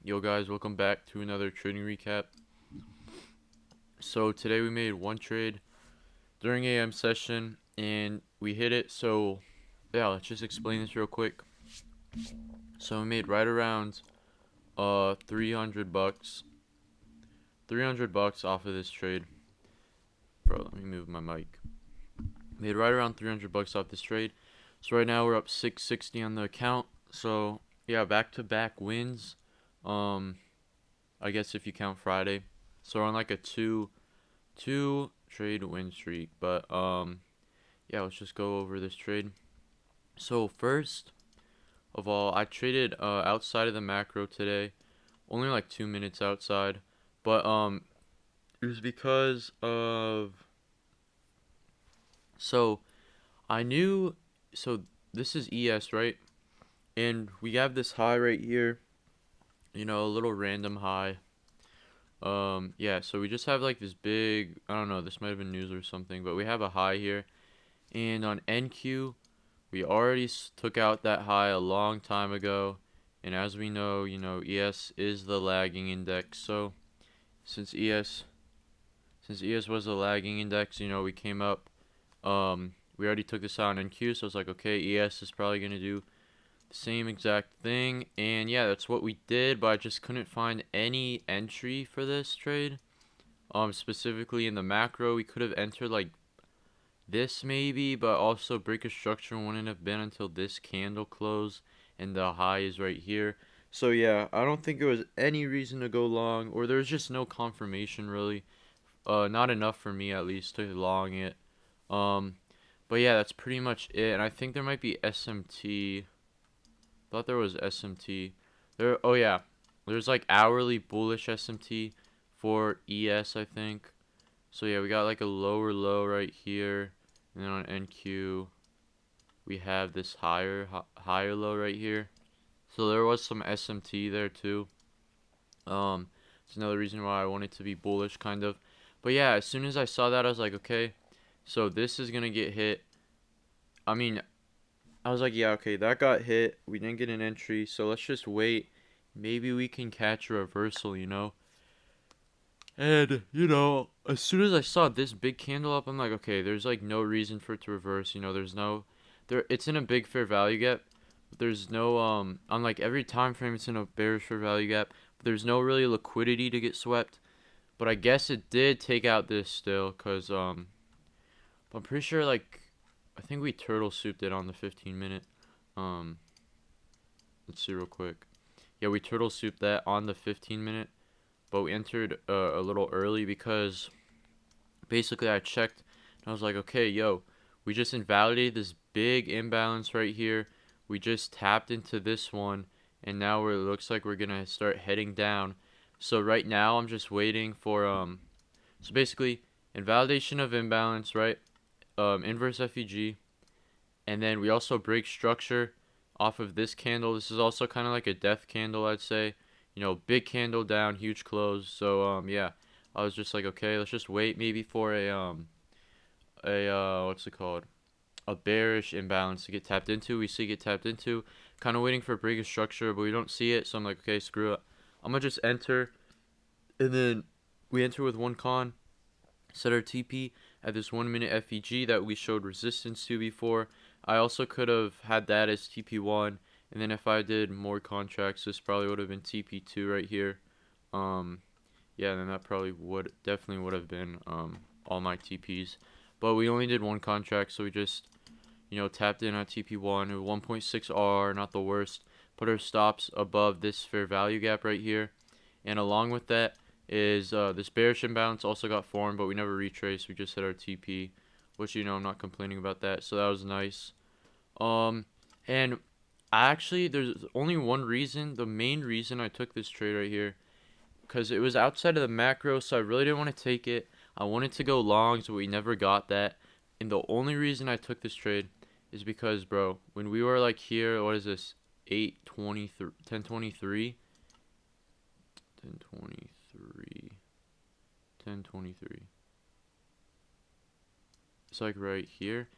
Yo guys, welcome back to another trading recap. So today we made one trade during AM session and we hit it. So yeah, let's just explain this real quick. So we made right around 300 bucks. 300 bucks off of this trade. Bro, let me move my mic. Made right around 300 bucks off this trade. So right now we're up 660 on the account. So yeah, back to back wins. Um I guess if you count Friday. So we're on like a two trade win streak. But yeah, let's just go over this trade. So first of all, I traded outside of the macro today, only like 2 minutes outside, but it was because of so I knew so this is ES, right? And we have this high right here, a little random high. Yeah, so we just have like this big, I don't know, this might have been news or something, but we have a high here. And on NQ, we already took out that high a long time ago, and as we know, ES is the lagging index. So since ES since ES was the lagging index, we came up. We already took this out on NQ, so it's like okay, ES is probably gonna do the same exact thing, and yeah, that's what we did. But I just couldn't find any entry for this trade. Specifically in the macro, we could have entered like this maybe, but also break of structure wouldn't have been until this candle close, and the high is right here. So yeah, I don't think there was any reason to go long, or there's just no confirmation really. Not enough for me at least to long it. Um, but yeah, that's pretty much it. And I think there might be SMT. Thought there was SMT. There. Oh yeah, there's like hourly bullish SMT for ES, I think. So yeah, we got like a lower low right here, and then on NQ we have this higher low right here. So there was some SMT there too. It's another reason why I wanted to be bullish kind of. But yeah, as soon as I saw that, I was like, okay, so this is gonna get hit. I mean, I was like, yeah, okay, that got hit. We didn't get an entry, so let's just wait. Maybe we can catch a reversal. And, as soon as I saw this big candle up, I'm like, okay, there's like no reason for it to reverse. There's no it's in a big fair value gap. But there's no on like every time frame it's in a bearish fair value gap. But there's no really liquidity to get swept. But I guess it did take out this still cuz I'm pretty sure like I think we turtle souped it on the 15 minute. Um let's see real quick. Yeah, we turtle souped that on the 15 minute, but we entered a little early because basically I checked and I was like, okay, yo, we just invalidated this big imbalance right here. We just tapped into this one, and now it looks like we're gonna start heading down. So right now I'm just waiting for so basically invalidation of imbalance, right? Inverse FEG, and then we also break structure off of this candle. This is also kind of like a death candle, I'd say. Big candle down, huge close. So yeah, I was just like, okay, let's just wait maybe for a what's it called? A bearish imbalance to get tapped into. We see it get tapped into. Kind of waiting for a break of structure, but we don't see it. So I'm like, okay, screw it. I'm gonna just enter, and then we enter with one con. Set our TP at this 1 minute FEG that we showed resistance to before. I also could have had that as TP1, and then if I did more contracts, this probably would have been TP2 right here. Um, yeah, then that probably definitely would have been all my TPs. But we only did one contract, so we just tapped in at TP1 with 1.6R, not the worst. Put our stops above this fair value gap right here, and along with that is this bearish imbalance also got formed, but we never retraced. We just hit our TP, which I'm not complaining about that. So that was nice. Um, and there's only one reason. The main reason I took this trade right here, because it was outside of the macro, so I really didn't want to take it. I wanted to go longs, but we never got that. And the only reason I took this trade is because, bro, when we were like here, what is this? 823, 1023, 1023. 1023. It's like right here.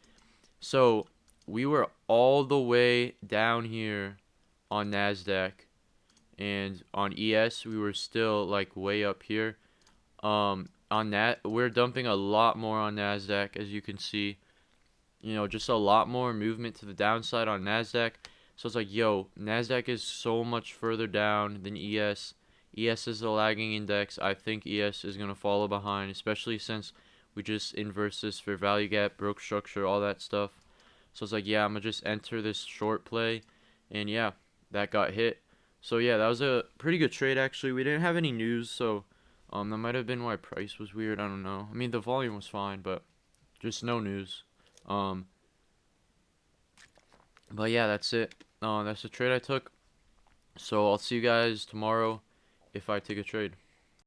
So we were all the way down here on NASDAQ. and on ES we were still like way up here. On that, we're dumping a lot more on Nasdaq, as you can see. Just a lot more movement to the downside on Nasdaq. So it's like, yo, Nasdaq is so much further down than ES. ES is the lagging index. I think ES is gonna follow behind, especially since we just inverse this fair value gap, broke structure, all that stuff. So it's like, yeah, I'm gonna just enter this short play, and yeah, that got hit. So yeah, that was a pretty good trade actually. We didn't have any news, so that might have been why price was weird. I don't know. I mean, the volume was fine, but just no news. Um, but yeah, that's it. That's the trade I took. So I'll see you guys tomorrow if I take a trade.